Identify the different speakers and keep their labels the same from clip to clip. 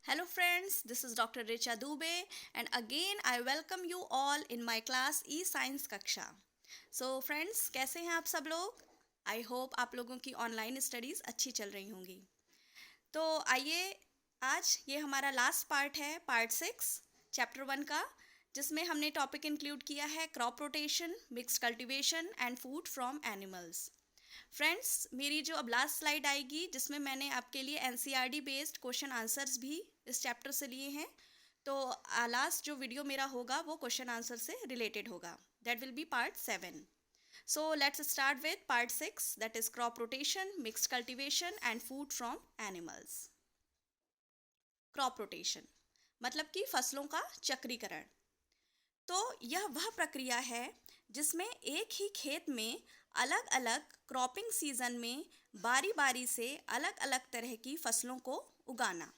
Speaker 1: Hello friends, this is Dr. Richa Dubey and again I welcome you all in my class E-Science कक्षा. So friends, कैसे हैं आप सब लोग? I hope आप लोगों की ऑनलाइन स्टडीज़ अच्छी चल रही होंगी. तो आइए आज ये हमारा लास्ट पार्ट है, पार्ट 6 चैप्टर 1 का, जिसमें हमने टॉपिक इंक्लूड किया है crop rotation, mixed cultivation and food from animals. Friends, मेरी जो अब लास्ट स्लाइड आएगी जिसमें मैंने आपके लिए एनसीईआरटी बेस्ड क्वेश्चन आंसर्स भी इस चैप्टर से लिए हैं. तो लास्ट जो वीडियो मेरा होगा वो क्वेश्चन आंसर से रिलेटेड होगा. That will be part 7. So let's start with part 6, that is crop rotation, mixed cultivation and food from animals. Crop rotation मतलब कि फसलों का चक्रीकरण. तो यह वह प्रक्रिया है जिसमें एक ही खेत में अलग अलग क्रॉपिंग सीजन में बारी बारी से अलग अलग तरह की फसलों को उगाना.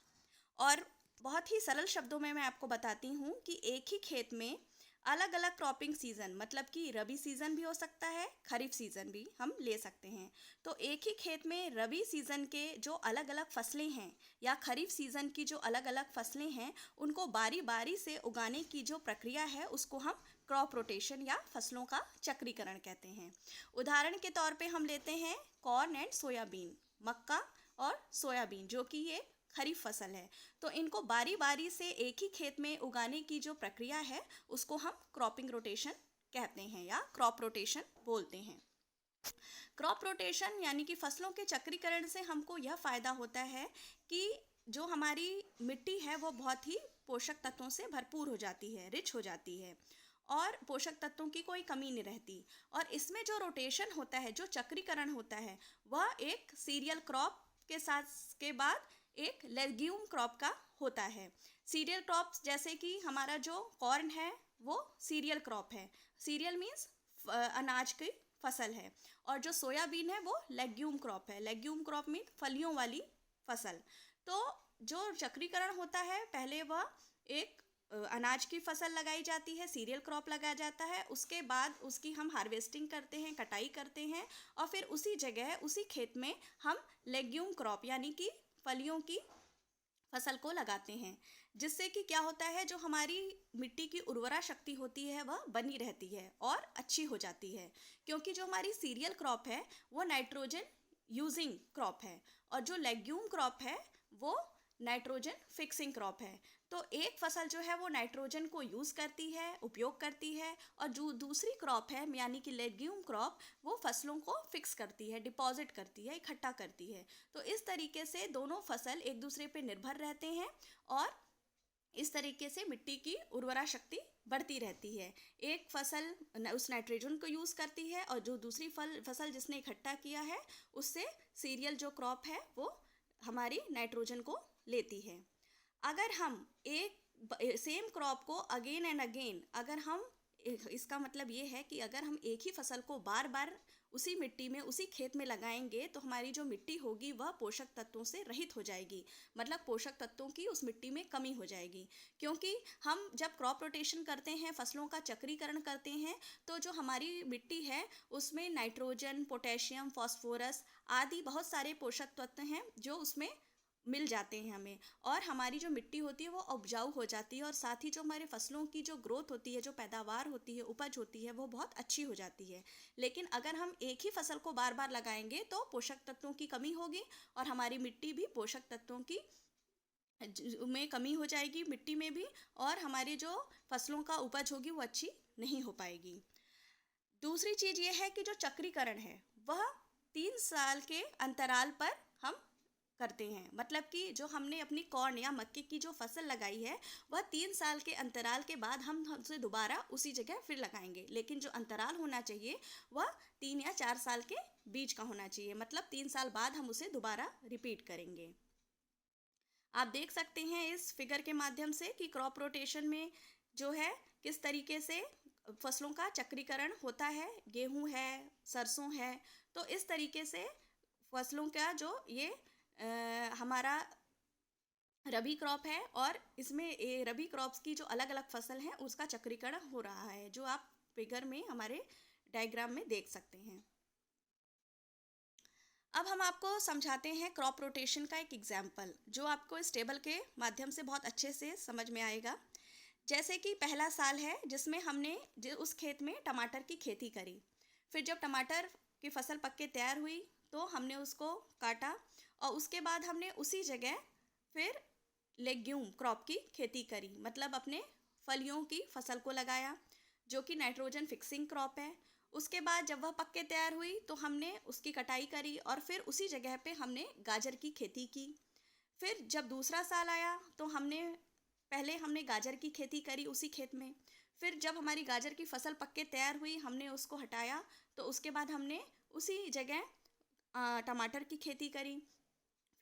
Speaker 1: और बहुत ही सरल शब्दों में मैं आपको बताती हूँ कि एक ही खेत में अलग अलग क्रॉपिंग सीज़न मतलब कि रबी सीज़न भी हो सकता है, खरीफ सीज़न भी हम ले सकते हैं. तो एक ही खेत में रबी सीज़न के जो अलग अलग फसलें हैं या खरीफ सीज़न की जो अलग अलग फसलें हैं उनको बारी बारी से उगाने की जो प्रक्रिया है उसको हम क्रॉप रोटेशन या फसलों का चक्रीकरण कहते हैं. उदाहरण के तौर पे हम लेते हैं कॉर्न एंड सोयाबीन, मक्का और सोयाबीन, जो कि ये खरीफ फसल है. तो इनको बारी बारी से एक ही खेत में उगाने की जो प्रक्रिया है उसको हम क्रॉपिंग रोटेशन कहते हैं या क्रॉप रोटेशन बोलते हैं. क्रॉप रोटेशन यानी कि फसलों के चक्रीकरण से हमको यह फ़ायदा होता है कि जो हमारी मिट्टी है वो बहुत ही पोषक तत्वों से भरपूर हो जाती है, रिच हो जाती है और पोषक तत्वों की कोई कमी नहीं रहती. और इसमें जो रोटेशन होता है, जो चक्रीकरण होता है, वह एक सीरियल क्रॉप के साथ के बाद एक लेग्यूम क्रॉप का होता है. सीरियल क्रॉप्स जैसे कि हमारा जो कॉर्न है वो सीरियल क्रॉप है. सीरियल मीन्स अनाज की फसल है. और जो सोयाबीन है वो लेग्यूम क्रॉप है. लेग्यूम क्रॉप मीन फलियों वाली फसल. तो जो चक्रीकरण होता है, पहले वह एक अनाज की फसल लगाई जाती है, सीरियल क्रॉप लगाया जाता है, उसके बाद उसकी हम हार्वेस्टिंग करते हैं, कटाई करते हैं और फिर उसी जगह उसी खेत में हम लेग्यूम क्रॉप यानी कि फलियों की फसल को लगाते हैं. जिससे कि क्या होता है, जो हमारी मिट्टी की उर्वरा शक्ति होती है वह बनी रहती है और अच्छी हो जाती है. क्योंकि जो हमारी सीरियल क्रॉप है वो नाइट्रोजन यूजिंग क्रॉप है और जो लेग्यूम क्रॉप है वो नाइट्रोजन फिक्सिंग क्रॉप है. तो एक फसल जो है वो नाइट्रोजन को यूज़ करती है, उपयोग करती है, और जो दूसरी क्रॉप है यानी कि लेग्यूम क्रॉप वो फसलों को फिक्स करती है, डिपॉजिट करती है, इकट्ठा करती है. तो इस तरीके से दोनों फसल एक दूसरे पे निर्भर रहते हैं और इस तरीके से मिट्टी की उर्वरा शक्ति बढ़ती रहती है. एक फसल उस नाइट्रोजन को यूज़ करती है और जो दूसरी फसल जिसने इकट्ठा किया है उससे सीरियल जो क्रॉप है वो हमारी नाइट्रोजन को लेती है. अगर हम एक सेम क्रॉप को अगेन एंड अगेन, अगर हम इसका मतलब ये है कि अगर हम एक ही फसल को बार बार उसी मिट्टी में उसी खेत में लगाएंगे तो हमारी जो मिट्टी होगी वह पोषक तत्वों से रहित हो जाएगी. मतलब पोषक तत्वों की उस मिट्टी में कमी हो जाएगी. क्योंकि हम जब क्रॉप रोटेशन करते हैं, फसलों का चक्रीकरण करते हैं, तो जो हमारी मिट्टी है उसमें नाइट्रोजन, पोटेशियम, फास्फोरस आदि बहुत सारे पोषक तत्व हैं जो उसमें मिल जाते हैं हमें. और हमारी जो मिट्टी होती है वो उपजाऊ हो जाती है और साथ ही जो हमारे फसलों की जो ग्रोथ होती है, जो पैदावार होती है, उपज होती है, वो बहुत अच्छी हो जाती है. लेकिन अगर हम एक ही फसल को बार बार लगाएंगे तो पोषक तत्वों की कमी होगी और हमारी मिट्टी भी पोषक तत्वों की में कमी हो जाएगी मिट्टी में भी, और हमारी जो फसलों का उपज होगी वो अच्छी नहीं हो पाएगी. दूसरी चीज़ ये है कि जो चक्रीकरण है वह 3 साल के अंतराल पर हम करते हैं. मतलब कि जो हमने अपनी कॉर्न या मक्के की जो फसल लगाई है वह 3 साल के अंतराल के बाद हम उसे दोबारा उसी जगह फिर लगाएंगे. लेकिन जो अंतराल होना चाहिए वह 3 या 4 साल के बीच का होना चाहिए. मतलब 3 साल बाद हम उसे दोबारा रिपीट करेंगे. आप देख सकते हैं इस फिगर के माध्यम से कि क्रॉप रोटेशन में जो है किस तरीके से फसलों का चक्रीकरण होता है. गेहूं है, सरसों है, तो इस तरीके से फसलों का जो ये हमारा रबी क्रॉप है और इसमें ये रबी क्रॉप्स की जो अलग अलग फसल है उसका चक्रीकरण हो रहा है, जो आप फिगर में हमारे डायग्राम में देख सकते हैं. अब हम आपको समझाते हैं क्रॉप रोटेशन का एक एग्जाम्पल, जो आपको इस टेबल के माध्यम से बहुत अच्छे से समझ में आएगा। जैसे कि पहला साल है जिसमें हमने उस खेत में टमाटर की खेती करी। फिर जब टमाटर की फसल पक के तैयार हुई तो हमने उसको काटा, और उसके बाद हमने उसी जगह फिर लेग्यूम क्रॉप की खेती करी, मतलब अपने फलियों की फसल को लगाया, जो कि नाइट्रोजन फिक्सिंग क्रॉप है। उसके बाद जब वह पक के तैयार हुई तो हमने उसकी कटाई करी, और फिर उसी जगह पे हमने गाजर की खेती की। फिर जब दूसरा साल आया तो हमने गाजर की खेती करी उसी खेत में। फिर जब हमारी गाजर की फसल पक के तैयार हुई, हमने उसको हटाया, तो उसके बाद हमने उसी जगह टमाटर की खेती करी।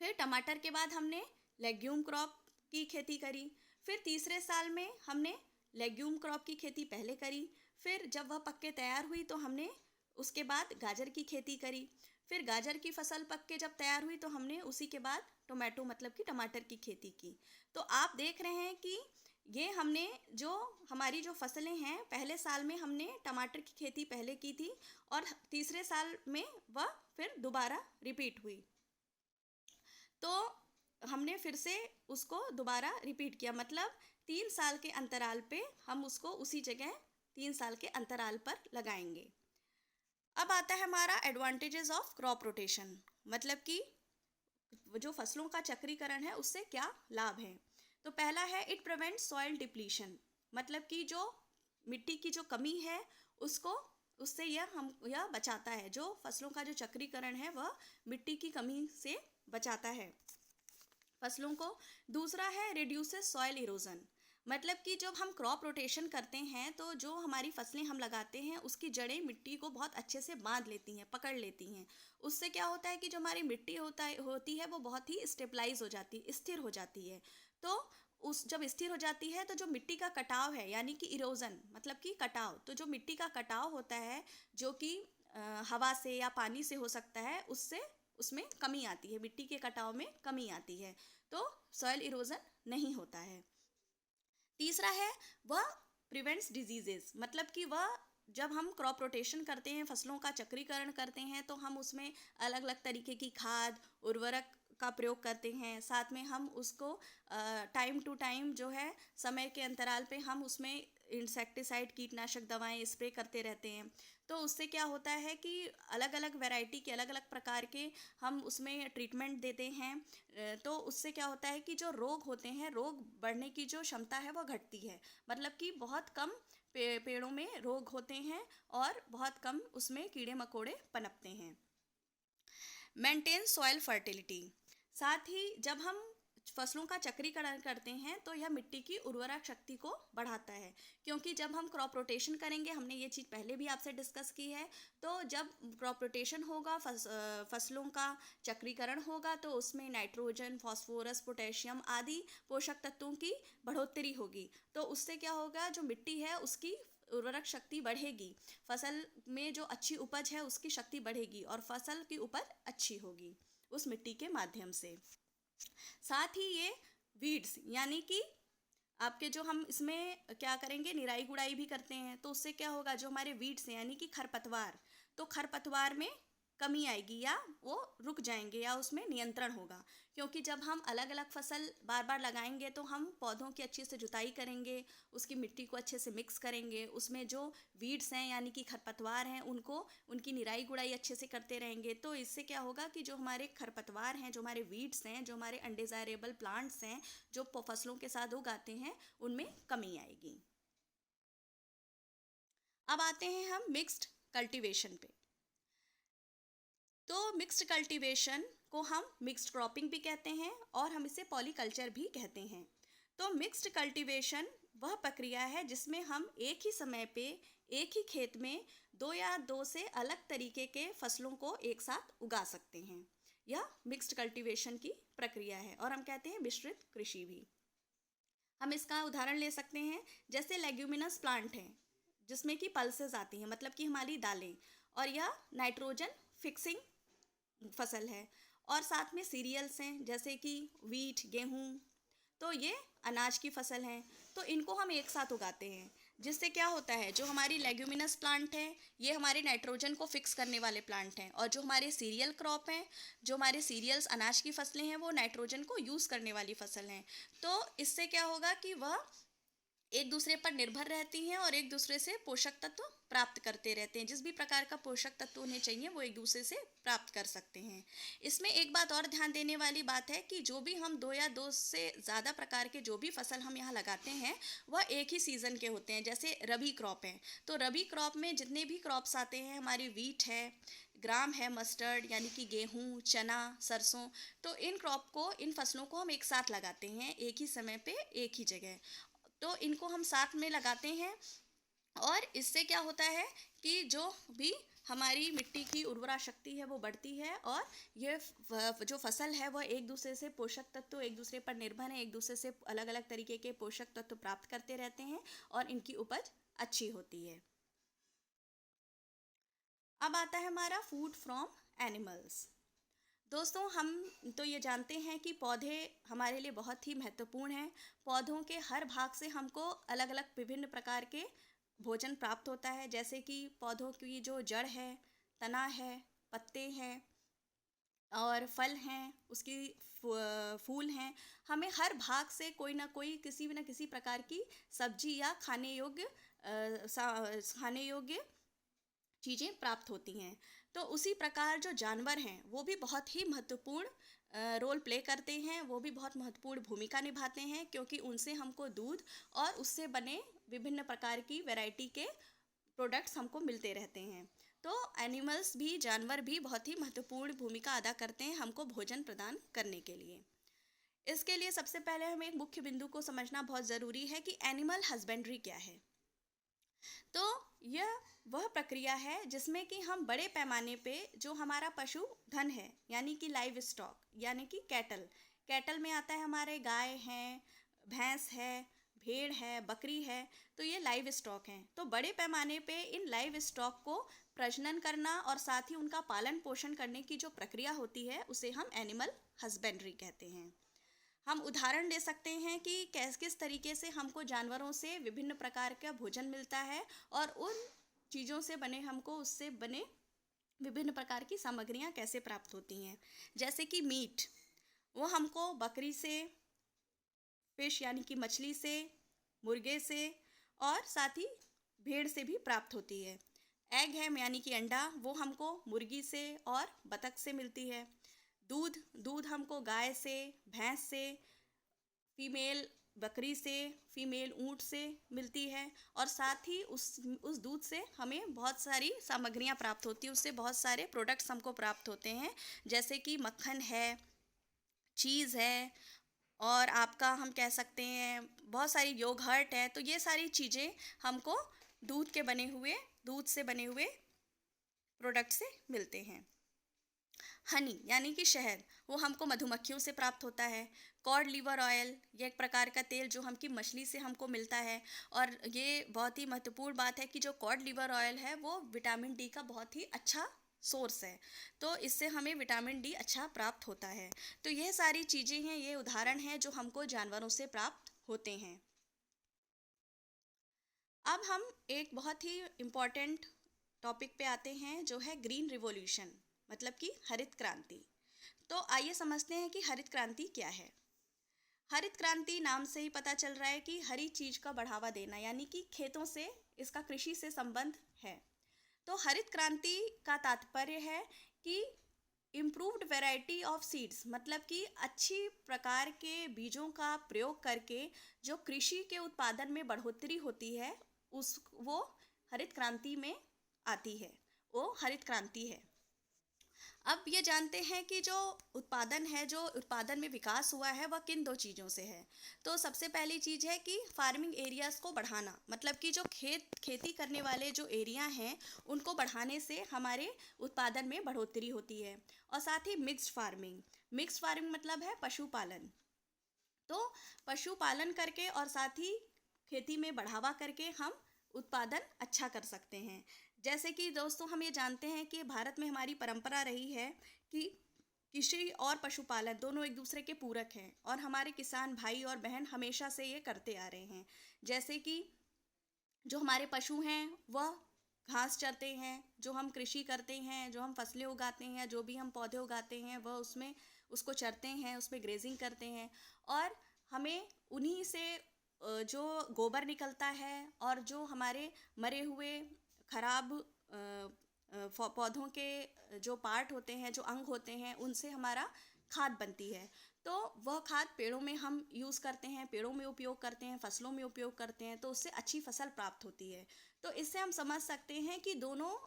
Speaker 1: फिर टमाटर के बाद हमने लेग्यूम क्रॉप की खेती करी। फिर तीसरे साल में हमने लेग्यूम क्रॉप की खेती पहले करी। फिर जब वह पक के तैयार हुई तो हमने उसके बाद गाजर की खेती करी। फिर गाजर की फसल पक के जब तैयार हुई तो हमने उसी के बाद टोमेटो मतलब कि टमाटर की खेती की। तो आप देख रहे हैं कि ये हमने जो हमारी जो फसलें हैं, पहले साल में हमने टमाटर की खेती पहले की थी, और तीसरे साल में वह फिर दोबारा रिपीट हुई। तो हमने फिर से उसको दोबारा रिपीट किया, मतलब 3 साल के अंतराल पे हम उसको उसी जगह 3 साल के अंतराल पर लगाएंगे। अब आता है हमारा एडवांटेजेस ऑफ क्रॉप रोटेशन, मतलब कि जो फसलों का चक्रीकरण है उससे क्या लाभ है। तो पहला है इट प्रिवेंट सॉइल डिप्लीशन, मतलब कि जो मिट्टी की जो कमी है उसको उससे यह बचाता है। जो फसलों का जो चक्रीकरण है वह मिट्टी की कमी से बचाता है फसलों को। दूसरा है रिड्यूसेस सॉइल इरोजन, मतलब कि जब हम क्रॉप रोटेशन करते हैं तो जो हमारी फसलें हम लगाते हैं उसकी जड़ें मिट्टी को बहुत अच्छे से बांध लेती हैं, पकड़ लेती हैं। उससे क्या होता है कि जो हमारी मिट्टी होती है वो बहुत ही स्टेबलाइज हो जाती है, स्थिर हो जाती है। तो उस जब स्थिर हो जाती है तो जो मिट्टी का कटाव है, यानी कि इरोजन मतलब कि कटाव, तो जो मिट्टी का कटाव होता है जो कि हवा से या पानी से हो सकता है, उससे उसमें कमी आती है, मिट्टी के कटाव में कमी आती है, तो सॉइल इरोजन नहीं होता है। तीसरा है वह प्रिवेंट्स डिजीजेस, मतलब कि वह जब हम क्रॉप रोटेशन करते हैं, फसलों का चक्रीकरण करते हैं, तो हम उसमें अलग अलग तरीके की खाद उर्वरक का प्रयोग करते हैं। साथ में हम उसको टाइम टू टाइम जो है समय के अंतराल पे हम उसमें इंसेक्टिसाइड कीटनाशक दवाएं स्प्रे करते रहते हैं। तो उससे क्या होता है कि अलग अलग वैरायटी के अलग अलग प्रकार के हम उसमें ट्रीटमेंट देते हैं। तो उससे क्या होता है कि जो रोग होते हैं, रोग बढ़ने की जो क्षमता है वो घटती है, मतलब कि बहुत कम पेड़ों में रोग होते हैं और बहुत कम उसमें कीड़े मकोड़े पनपते हैं। मेंटेन सॉइल फर्टिलिटी, साथ ही जब हम फसलों का चक्रीकरण करते हैं तो यह मिट्टी की उर्वरक शक्ति को बढ़ाता है, क्योंकि जब हम क्रॉप रोटेशन करेंगे, हमने ये चीज़ पहले भी आपसे डिस्कस की है, तो जब क्रॉप रोटेशन होगा, फसलों का चक्रीकरण होगा, तो उसमें नाइट्रोजन, फास्फोरस, पोटेशियम आदि पोषक तत्वों की बढ़ोतरी होगी। तो उससे क्या होगा, जो मिट्टी है उसकी उर्वरक शक्ति बढ़ेगी, फसल में जो अच्छी उपज है उसकी शक्ति बढ़ेगी, और फसल की उपज अच्छी होगी उस मिट्टी के माध्यम से। साथ ही ये वीड्स, यानी कि आपके जो हम इसमें क्या करेंगे, निराई गुड़ाई भी करते हैं, तो उससे क्या होगा, जो हमारे वीड्स हैं यानी कि खरपतवार, तो खरपतवार में कमी आएगी या वो रुक जाएंगे या उसमें नियंत्रण होगा। क्योंकि जब हम अलग अलग फसल बार बार लगाएंगे तो हम पौधों की अच्छे से जुताई करेंगे, उसकी मिट्टी को अच्छे से मिक्स करेंगे, उसमें जो वीड्स हैं यानी कि खरपतवार हैं उनको उनकी निराई गुड़ाई अच्छे से करते रहेंगे। तो इससे क्या होगा कि जो हमारे खरपतवार हैं, जो हमारे वीड्स हैं, जो हमारे अनडिज़ायरेबल प्लांट्स हैं जो फसलों के साथ उगाते हैं, उनमें कमी आएगी। अब आते हैं हम मिक्स्ड कल्टीवेशन पे। तो मिक्स्ड कल्टीवेशन को हम मिक्स्ड क्रॉपिंग भी कहते हैं और हम इसे पॉलीकल्चर भी कहते हैं। तो मिक्स्ड कल्टीवेशन वह प्रक्रिया है जिसमें हम एक ही समय पे एक ही खेत में दो या दो से अलग तरीके के फसलों को एक साथ उगा सकते हैं। यह मिक्स्ड कल्टीवेशन की प्रक्रिया है और हम कहते हैं मिश्रित कृषि भी। हम इसका उदाहरण ले सकते हैं, जैसे लेग्यूमिनस प्लांट है जिसमें कि पल्सेस आती हैं, मतलब कि हमारी दालें, और यह नाइट्रोजन फिक्सिंग फसल है। और साथ में सीरियल्स हैं जैसे कि वीट, गेहूँ, तो ये अनाज की फसल हैं। तो इनको हम एक साथ उगाते हैं। जिससे क्या होता है, जो हमारी लेग्यूमिनस प्लांट है ये हमारे नाइट्रोजन को फिक्स करने वाले प्लांट हैं, और जो हमारे सीरियल क्रॉप हैं, जो हमारे सीरियल्स अनाज की फसलें हैं, वो नाइट्रोजन को यूज़ करने वाली फसल हैं। तो इससे क्या होगा कि वह एक दूसरे पर निर्भर रहती हैं और एक दूसरे से पोषक तत्व प्राप्त करते रहते हैं। जिस भी प्रकार का पोषक तत्व उन्हें चाहिए वो एक दूसरे से प्राप्त कर सकते हैं। इसमें एक बात और ध्यान देने वाली बात है कि जो भी हम दो या दो से ज़्यादा प्रकार के जो भी फसल हम यहाँ लगाते हैं वह एक ही सीज़न के होते हैं। जैसे रबी क्रॉप है, तो रबी क्रॉप में जितने भी क्रॉप्स आते हैं, हमारी वीट है, ग्राम है, मस्टर्ड यानी कि गेहूँ, चना, सरसों, तो इन क्रॉप को, इन फसलों को हम एक साथ लगाते हैं एक ही समय पे एक ही जगह। तो इनको हम साथ में लगाते हैं, और इससे क्या होता है कि जो भी हमारी मिट्टी की उर्वरा शक्ति है वो बढ़ती है, और ये जो फसल है वह एक दूसरे से पोषक तत्व एक दूसरे पर निर्भर है, एक दूसरे से अलग अलग तरीके के पोषक तत्व प्राप्त करते रहते हैं और इनकी उपज अच्छी होती है। अब आता है हमारा फूड फ्रॉम एनिमल्स। दोस्तों, हम तो ये जानते हैं कि पौधे हमारे लिए बहुत ही महत्वपूर्ण हैं। पौधों के हर भाग से हमको अलग अलग विभिन्न प्रकार के भोजन प्राप्त होता है। जैसे कि पौधों की जो जड़ है, तना है, पत्ते हैं और फल हैं, उसकी फूल हैं, हमें हर भाग से कोई ना कोई, किसी न किसी प्रकार की सब्जी या खाने योग्य चीज़ें प्राप्त होती हैं। तो उसी प्रकार जो जानवर हैं वो भी बहुत ही महत्वपूर्ण रोल प्ले करते हैं, वो भी बहुत महत्वपूर्ण भूमिका निभाते हैं, क्योंकि उनसे हमको दूध और उससे बने विभिन्न प्रकार की वैरायटी के प्रोडक्ट्स हमको मिलते रहते हैं। तो एनिमल्स भी, जानवर भी बहुत ही महत्वपूर्ण भूमिका अदा करते हैं हमको भोजन प्रदान करने के लिए। इसके लिए सबसे पहले हमें एक मुख्य बिंदु को समझना बहुत ज़रूरी है कि एनिमल हस्बेंड्री क्या है। तो यह वह प्रक्रिया है जिसमें कि हम बड़े पैमाने पे जो हमारा पशु धन है, यानी कि लाइव स्टॉक, यानी कि कैटल, कैटल में आता है हमारे गाय हैं, भैंस है, भेड़ है, बकरी है, तो ये लाइव स्टॉक हैं। तो बड़े पैमाने पे इन लाइव स्टॉक को प्रजनन करना और साथ ही उनका पालन पोषण करने की जो प्रक्रिया होती है उसे हम एनिमल हस्बेंड्री कहते हैं। हम उदाहरण दे सकते हैं कि किस किस तरीके से हमको जानवरों से विभिन्न प्रकार का भोजन मिलता है, और उन चीज़ों से बने, हमको उससे बने विभिन्न प्रकार की सामग्रियाँ कैसे प्राप्त होती हैं। जैसे कि मीट, वो हमको बकरी से, फिश यानी कि मछली से, मुर्गे से और साथ ही भेड़ से भी प्राप्त होती है। एग है यानी कि अंडा, वो हमको मुर्गी से और बतख से मिलती है। दूध, दूध हमको गाय से, भैंस से, फीमेल बकरी से, फीमेल ऊंट से मिलती है, और साथ ही उस दूध से हमें बहुत सारी सामग्रियां प्राप्त होती हैं, उससे बहुत सारे प्रोडक्ट्स हमको प्राप्त होते हैं। जैसे कि मक्खन है, चीज़ है, और आपका हम कह सकते हैं बहुत सारी योगर्ट है। तो ये सारी चीज़ें हमको दूध से बने हुए प्रोडक्ट से मिलते हैं। हनी यानी कि शहद, वो हमको मधुमक्खियों से प्राप्त होता है। कॉड लिवर ऑयल, ये एक प्रकार का तेल जो हमकी मछली से हमको मिलता है, और ये बहुत ही महत्वपूर्ण बात है कि जो कॉड लिवर ऑयल है वो विटामिन डी का बहुत ही अच्छा सोर्स है। तो इससे हमें विटामिन डी अच्छा प्राप्त होता है। तो यह सारी चीज़ें हैं, ये उदाहरण हैं जो हमको जानवरों से प्राप्त होते हैं। अब हम एक बहुत ही इम्पॉर्टेंट टॉपिक पे आते हैं जो है ग्रीन रिवॉल्यूशन, मतलब कि हरित क्रांति। तो आइए समझते हैं कि हरित क्रांति क्या है। हरित क्रांति नाम से ही पता चल रहा है कि हरी चीज का बढ़ावा देना, यानी कि खेतों से, इसका कृषि से संबंध है। तो हरित क्रांति का तात्पर्य है कि इम्प्रूव्ड वैरायटी ऑफ सीड्स, मतलब कि अच्छी प्रकार के बीजों का प्रयोग करके जो कृषि के उत्पादन में बढ़ोतरी होती है, उस वो हरित क्रांति में आती है, वो हरित क्रांति है। अब ये जानते हैं कि जो उत्पादन है, जो उत्पादन में विकास हुआ है, वह किन दो चीज़ों से है। तो सबसे पहली चीज़ है कि फार्मिंग एरियाज़ को बढ़ाना, मतलब कि जो खेती करने वाले जो एरिया हैं उनको बढ़ाने से हमारे उत्पादन में बढ़ोतरी होती है। और साथ ही मिक्स्ड फार्मिंग मतलब है पशुपालन। तो पशुपालन करके और साथ ही खेती में बढ़ावा करके हम उत्पादन अच्छा कर सकते हैं। जैसे कि दोस्तों, हम ये जानते हैं कि भारत में हमारी परंपरा रही है कि कृषि और पशुपालन दोनों एक दूसरे के पूरक हैं, और हमारे किसान भाई और बहन हमेशा से ये करते आ रहे हैं। जैसे कि जो हमारे पशु हैं वह घास चरते हैं, जो हम कृषि करते हैं, जो हम फसलें उगाते हैं, जो भी हम पौधे उगाते हैं वह उसमें उसको चरते हैं, उसमें ग्रेजिंग करते हैं। और हमें उन्हीं से जो गोबर निकलता है और जो हमारे मरे हुए खराब पौधों के जो पार्ट होते हैं, जो अंग होते हैं, उनसे हमारा खाद बनती है। तो वह खाद पेड़ों में हम यूज़ करते हैं, पेड़ों में उपयोग करते हैं, फसलों में उपयोग करते हैं, तो उससे अच्छी फसल प्राप्त होती है। तो इससे हम समझ सकते हैं कि दोनों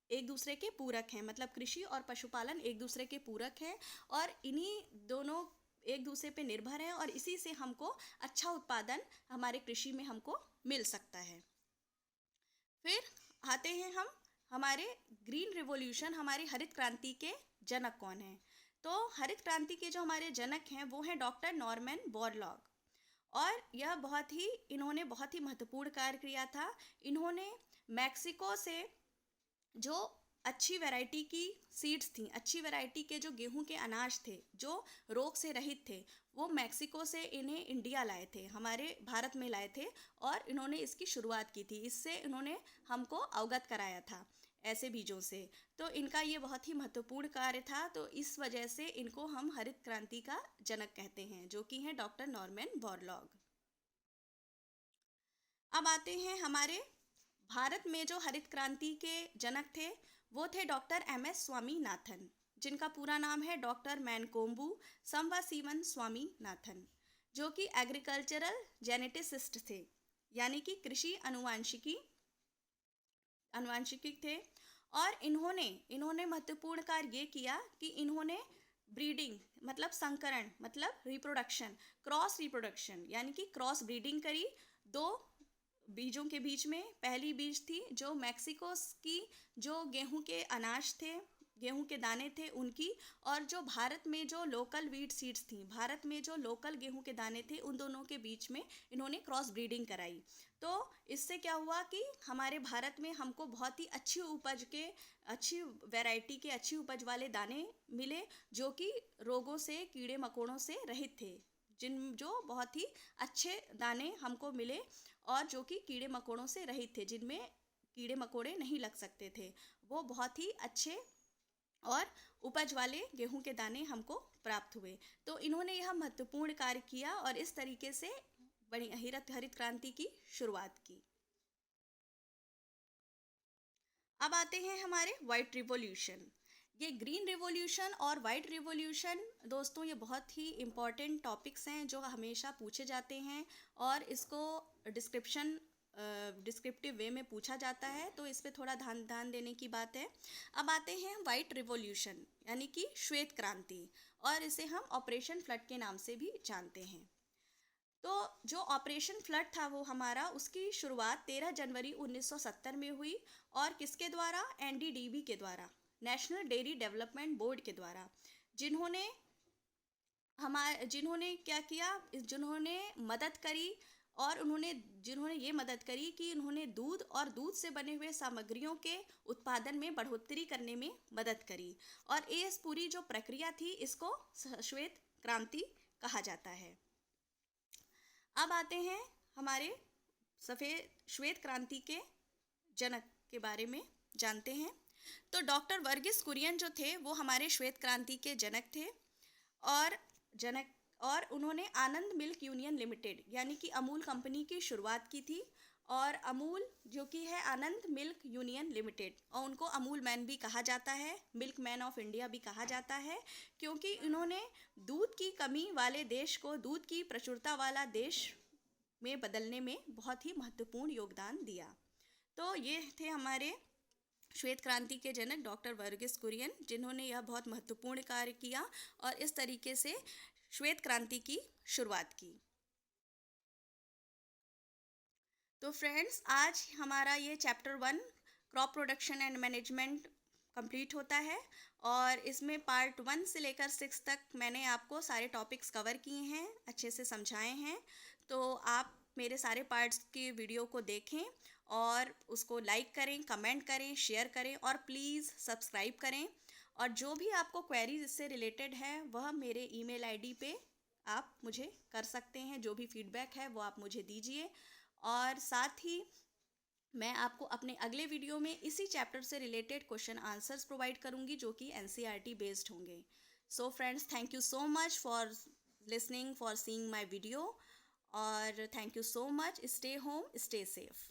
Speaker 1: एक दूसरे के पूरक हैं, मतलब कृषि और पशुपालन एक दूसरे के पूरक हैं और इन्हीं दोनों एक दूसरे पे निर्भर हैं और इसी से हमको अच्छा उत्पादन हमारे कृषि में हमको मिल सकता है। फिर आते हैं हम हमारे ग्रीन रिवॉल्यूशन, हमारी हरित क्रांति के जनक कौन हैं। तो हरित क्रांति के जो हमारे जनक हैं वो हैं डॉक्टर नॉर्मन बोरलॉग। और यह इन्होंने बहुत ही महत्वपूर्ण कार्य किया था। इन्होंने मैक्सिको से जो अच्छी वैरायटी की सीड्स थी, अच्छी वैरायटी के जो गेहूं के अनाज थे जो रोग से रहित थे, वो मैक्सिको से इन्हें इंडिया लाए थे, हमारे भारत में लाए थे। और इन्होंने इसकी शुरुआत की थी, इससे इन्होंने हमको अवगत कराया था ऐसे बीजों से। तो इनका ये बहुत ही महत्वपूर्ण कार्य था, तो इस वजह से इनको हम हरित क्रांति का जनक कहते हैं, जो कि हैं डॉक्टर नॉर्मन बोरलॉग। अब आते हैं हमारे भारत में जो हरित क्रांति के जनक थे वो थे डॉक्टर एम एस स्वामीनाथन, जिनका पूरा नाम है डॉक्टर मैनकोम्बू संवासीवन स्वामीनाथन, जो कि एग्रीकल्चरल जेनेटिसिस्ट थे, यानी कि कृषि अनुवांशिकी थे। और इन्होंने इन्होंने महत्वपूर्ण कार्य ये किया कि इन्होंने ब्रीडिंग मतलब संकरण मतलब रिप्रोडक्शन, क्रॉस रिप्रोडक्शन यानी कि क्रॉस ब्रीडिंग करी दो बीजों के बीच में। पहली बीज थी जो मैक्सिको की जो गेहूं के अनाज थे, गेहूं के दाने थे उनकी, और जो भारत में जो लोकल वीट सीड्स थी, भारत में जो लोकल गेहूं के दाने थे, उन दोनों के बीच में इन्होंने क्रॉस ब्रीडिंग कराई। तो इससे क्या हुआ कि हमारे भारत में हमको बहुत ही अच्छी वैरायटी के अच्छी उपज वाले दाने मिले, जो कि रोगों से कीड़े मकोड़ों से रहित थे, जो बहुत ही अच्छे दाने हमको मिले और जो कि कीड़े मकोड़ों से रहित थे, जिनमें कीड़े मकोड़े नहीं लग सकते थे। वो बहुत ही अच्छे और उपज वाले गेहूं के दाने हमको प्राप्त हुए। तो इन्होंने यह महत्वपूर्ण कार्य किया और इस तरीके से बड़ी हरित क्रांति की शुरुआत की। अब आते हैं हमारे वाइट रिवॉल्यूशन। ये ग्रीन रिवॉल्यूशन और वाइट रिवॉल्यूशन दोस्तों ये बहुत ही इम्पॉर्टेंट टॉपिक्स हैं जो हमेशा पूछे जाते हैं और इसको डिस्क्रिप्टिव वे में पूछा जाता है, तो इस पे थोड़ा ध्यान ध्यान देने की बात है। अब आते हैं वाइट रिवॉल्यूशन यानी कि श्वेत क्रांति, और इसे हम ऑपरेशन फ्लड के नाम से भी जानते हैं। तो जो ऑपरेशन फ्लड था वो हमारा उसकी शुरुआत 13 जनवरी 1970 में हुई। और किसके द्वारा? एनडीडीबी के द्वारा, नेशनल डेयरी डेवलपमेंट बोर्ड के द्वारा, जिन्होंने जिन्होंने क्या किया, जिन्होंने मदद करी। और जिन्होंने ये मदद करी कि उन्होंने दूध और दूध से बने हुए सामग्रियों के उत्पादन में बढ़ोतरी करने में मदद करी। और इस पूरी जो प्रक्रिया थी इसको श्वेत क्रांति कहा जाता है। अब आते हैं हमारे सफ़ेद श्वेत क्रांति के जनक के बारे में जानते हैं। तो डॉक्टर वर्गीस कुरियन जो थे वो हमारे श्वेत क्रांति के जनक थे। और उन्होंने आनंद मिल्क यूनियन लिमिटेड यानी कि अमूल कंपनी की शुरुआत की थी। और अमूल जो कि है आनंद मिल्क यूनियन लिमिटेड, और उनको अमूल मैन भी कहा जाता है, मिल्क मैन ऑफ इंडिया भी कहा जाता है, क्योंकि इन्होंने दूध की कमी वाले देश को दूध की प्रचुरता वाला देश में बदलने में बहुत ही महत्वपूर्ण योगदान दिया। तो ये थे हमारे श्वेत क्रांति के जनक डॉक्टर वर्गीस कुरियन, जिन्होंने यह बहुत महत्वपूर्ण कार्य किया और इस तरीके से श्वेत क्रांति की शुरुआत की। तो फ्रेंड्स आज हमारा ये chapter 1 crop production and management complete होता है, और इसमें पार्ट 1 से लेकर 6 तक मैंने आपको सारे टॉपिक्स कवर किए हैं, अच्छे से समझाए हैं। तो आप मेरे सारे पार्ट्स की वीडियो को देखें और उसको लाइक करें, कमेंट करें, शेयर करें और प्लीज़ सब्सक्राइब करें। और जो भी आपको क्वेरीज इससे रिलेटेड है वह मेरे ईमेल आईडी पे आप मुझे कर सकते हैं, जो भी फीडबैक है वो आप मुझे दीजिए। और साथ ही मैं आपको अपने अगले वीडियो में इसी चैप्टर से रिलेटेड क्वेश्चन आंसर्स प्रोवाइड करूंगी जो कि एनसीईआरटी बेस्ड होंगे. So friends, thank you so much for listening, for seeing my video, और thank you so much. Stay home, stay safe.